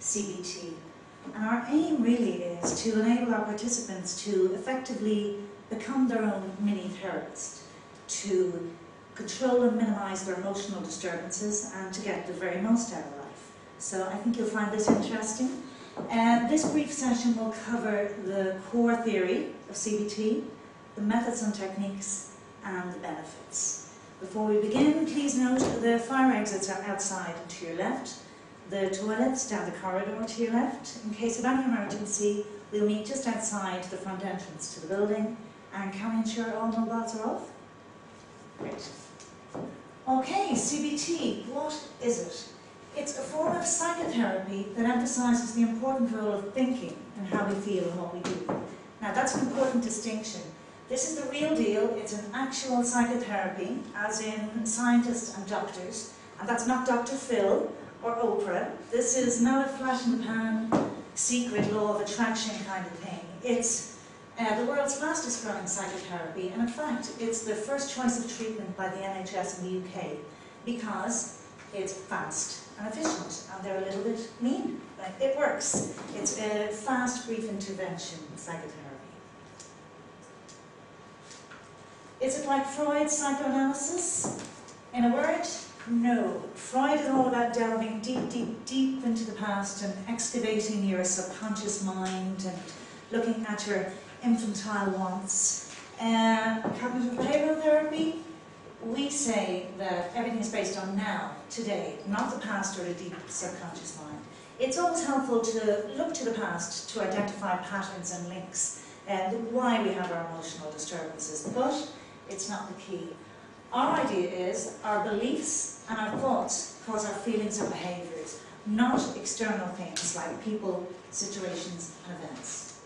CBT. And our aim really is to enable our participants to effectively become their own mini-therapist, to control and minimise their emotional disturbances and to get the very most out of life. So I think you'll find this interesting. This brief session will cover the core theory of CBT, the methods and techniques, and the benefits. Before we begin, please note the fire exits are outside and to your left, the toilets down the corridor to your left. In case of any emergency, we'll meet just outside the front entrance to the building. And can we ensure all mobiles are off? Great. Okay, CBT, what is it? It's a form of psychotherapy that emphasises the important role of thinking and how we feel and what we do. Now that's an important distinction. This is the real deal. It's an actual psychotherapy, as in scientists and doctors. And that's not Dr. Phil or Oprah. This is not a flash in the pan, secret law of attraction kind of thing. It's the world's fastest growing psychotherapy, and in fact, it's the first choice of treatment by the NHS in the UK because it's fast and efficient, and they're a little bit mean. But it works. It's a fast, brief intervention psychotherapy. Is it like Freud's psychoanalysis? In a word, no. Freud is all about delving deep, deep, deep into the past and excavating your subconscious mind and looking at your infantile wants. Cognitive Behavioural Therapy, we say that everything is based on now, today, not the past or the deep subconscious mind. It's always helpful to look to the past to identify patterns and links and why we have our emotional disturbances, but it's not the key. Our idea is our beliefs and our thoughts cause our feelings and behaviours, not external things like people, situations and events.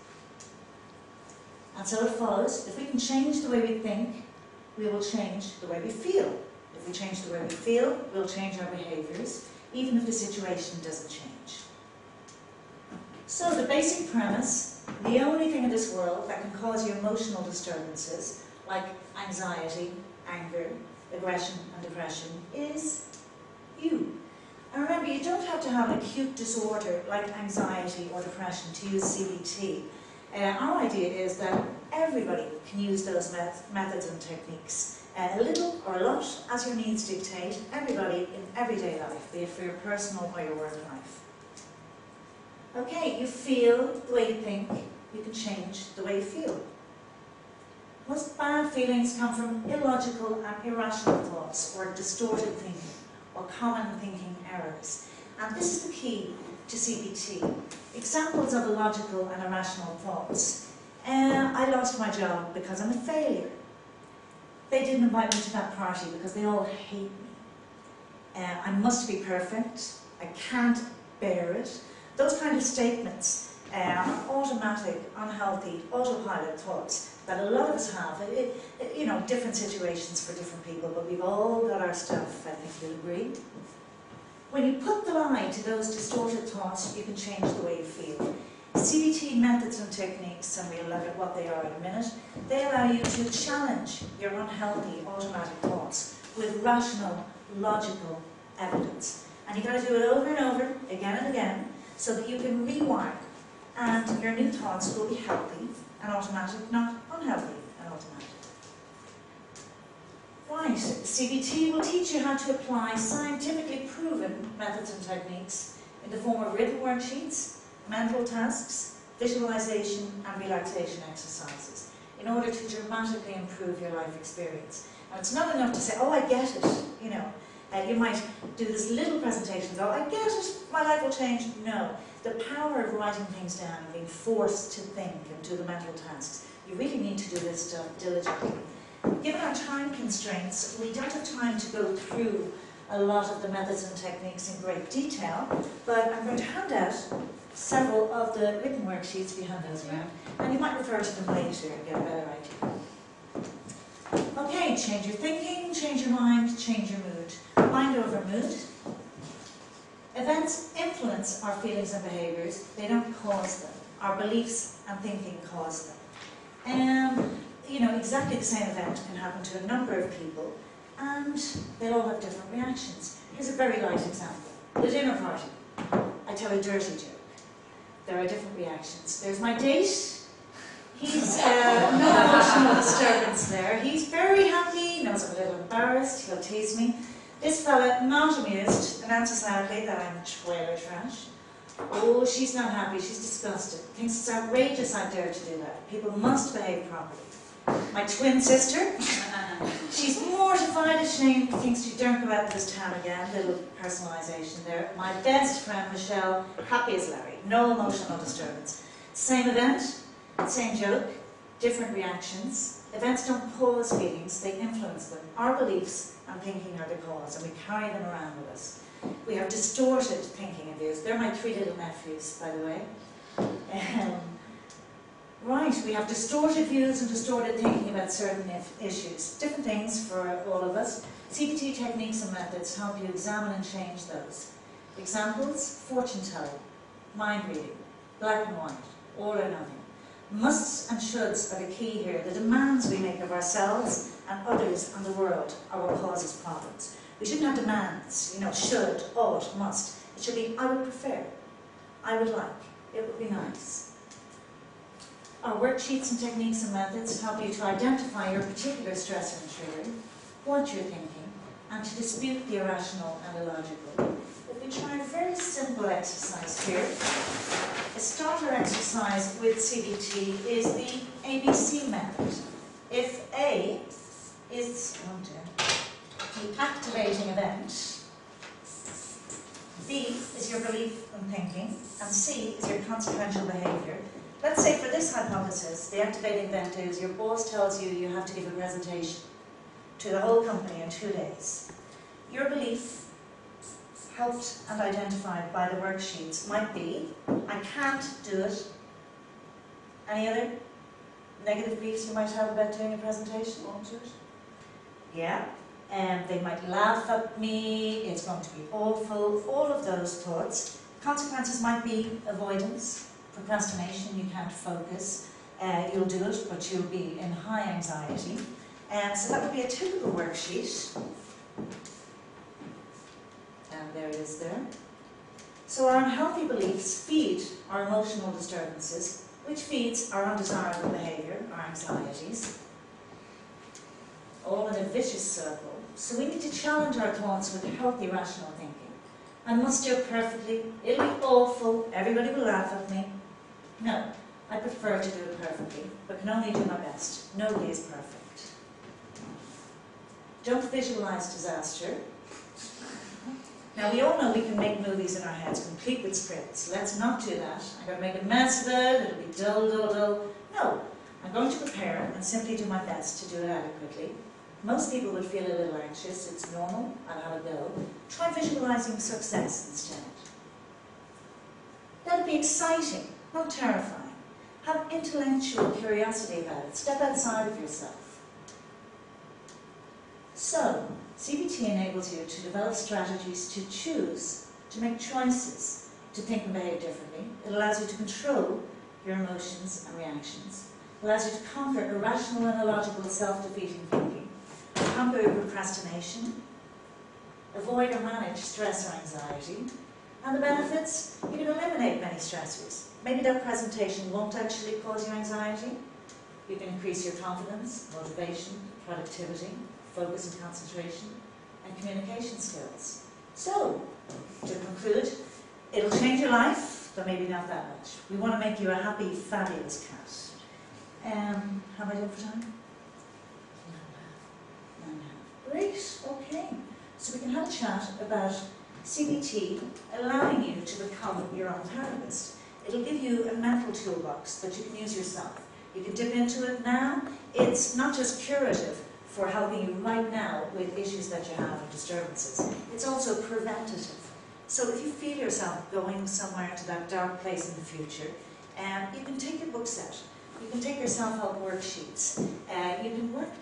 And so it follows, if we can change the way we think, we will change the way we feel. If we change the way we feel, we'll change our behaviours, even if the situation doesn't change. So the basic premise, the only thing in this world that can cause you emotional disturbances, like anxiety, anger, aggression and depression, is you. And remember, you don't have to have an acute disorder like anxiety or depression to use CBT. Our idea is that everybody can use those methods and techniques, a little or a lot, as your needs dictate, everybody in everyday life, be it for your personal or your work life. Okay, you feel the way you think, you can change the way you feel. Most bad feelings come from illogical and irrational thoughts, or distorted thinking, or common thinking errors. And this is the key to CBT. Examples of illogical and irrational thoughts. I lost my job because I'm a failure. They didn't invite me to that party because they all hate me. I must be perfect. I can't bear it. Those kind of statements are automatic, unhealthy, autopilot thoughts that a lot of us have. You know, different situations for different people, but we've all got our stuff, I think you'll agree. When you put the lie to those distorted thoughts, you can change the way you feel. CBT methods and techniques, and we'll look at what they are in a minute, they allow you to challenge your unhealthy automatic thoughts with rational, logical evidence. And you've got to do it over and over, again and again, so that you can rewire, and your new thoughts will be healthy and automatic, not unhealthy and automatic. Right, CBT will teach you how to apply scientifically proven methods and techniques in the form of written worksheets, mental tasks, visualization and relaxation exercises in order to dramatically improve your life experience. And it's not enough to say, oh, I get it, you know. You might do this little presentation and go, I get it, my life will change. No, the power of writing things down and being forced to think and do the mental tasks. You really need to do this stuff diligently. Given our time constraints, we don't have time to go through a lot of the methods and techniques in great detail, but I'm going to hand out several of the written worksheets, if you hand those around, and you might refer to them later and get a better idea. Okay, change your thinking, change your mind, change your mood. Mind over mood. Events influence our feelings and behaviours, they don't cause them. Our beliefs and thinking cause them. You know, exactly the same event can happen to a number of people, and they'll all have different reactions. Here's a very light example. The dinner party. I tell a dirty joke. There are different reactions. There's my date. He's no emotional disturbance there. He's very happy, knows I'm a little embarrassed, he'll tease me. This fella, not amused, announces loudly that I'm trailer trash. Oh, she's not happy, she's disgusted. Thinks it's outrageous I dare to do that. People must behave properly. My twin sister, she's mortified, ashamed, thinks she daren't go out to this town again. Little personalisation there. My best friend, Michelle, happy as Larry, no emotional disturbance. Same event, same joke, different reactions. Events don't cause feelings, they influence them. Our beliefs and thinking are the cause, and we carry them around with us. We have distorted thinking and views. They're my 3 little nephews, by the way. Right, we have distorted views and distorted thinking about certain issues. Different things for all of us. CBT techniques and methods help you examine and change those. Examples: fortune telling, mind reading, black and white, all or nothing. Musts and shoulds are the key here. The demands we make of ourselves and others and the world are what causes problems. We shouldn't have demands, you know, should, ought, must. It should be, I would prefer, I would like, it would be nice. Our worksheets and techniques and methods help you to identify your particular stressor and trigger, what you're thinking, and to dispute the irrational and illogical. If we try a very simple exercise here, a starter exercise with CBT is the ABC method. If A is the activating event, B is your belief and thinking, and C is your consequential behaviour. Let's say for this hypothesis, the activating event is your boss tells you you have to give a presentation to the whole company in 2 days. Your belief, helped and identified by the worksheets, might be, I can't do it. Any other negative beliefs you might have about doing a presentation? Won't do it? Yeah. They might laugh at me, it's going to be awful, all of those thoughts. Consequences might be avoidance. Procrastination, you can't focus, you'll do it, but you'll be in high anxiety. So that would be a typical worksheet. And there it is there. So our unhealthy beliefs feed our emotional disturbances, which feeds our undesirable behaviour, our anxieties. All in a vicious circle. So we need to challenge our thoughts with healthy, rational thinking. I must do it perfectly, it'll be awful, everybody will laugh at me. No, I prefer to do it perfectly, but can only do my best. Nobody is perfect. Don't visualise disaster. Now we all know we can make movies in our heads, complete with scripts. Let's not do that. I'm going to make a mess of it, it'll be dull, dull, dull. No, I'm going to prepare and simply do my best to do it adequately. Most people would feel a little anxious, it's normal, I'll have a go. Try visualising success instead. Let it be exciting, not terrifying. Have intellectual curiosity about it. Step outside of yourself. So, CBT enables you to develop strategies to choose, to make choices, to think and behave differently. It allows you to control your emotions and reactions. It allows you to conquer irrational and illogical self-defeating thinking, conquer procrastination, avoid or manage stress or anxiety. And the benefits, you can eliminate many stressors. Maybe that presentation won't actually cause you anxiety. You can increase your confidence, motivation, productivity, focus and concentration, and communication skills. So, to conclude, it'll change your life, but maybe not that much. We want to make you a happy, fabulous cat. How am I doing for time? 9:30. Great, okay. So we can have a chat about CBT allowing you to become your own therapist. It'll give you a mental toolbox that you can use yourself. You can dip into it now. It's not just curative for helping you right now with issues that you have and disturbances. It's also preventative. So if you feel yourself going somewhere to that dark place in the future, you can take your book set. You can take your self-help worksheets. You can work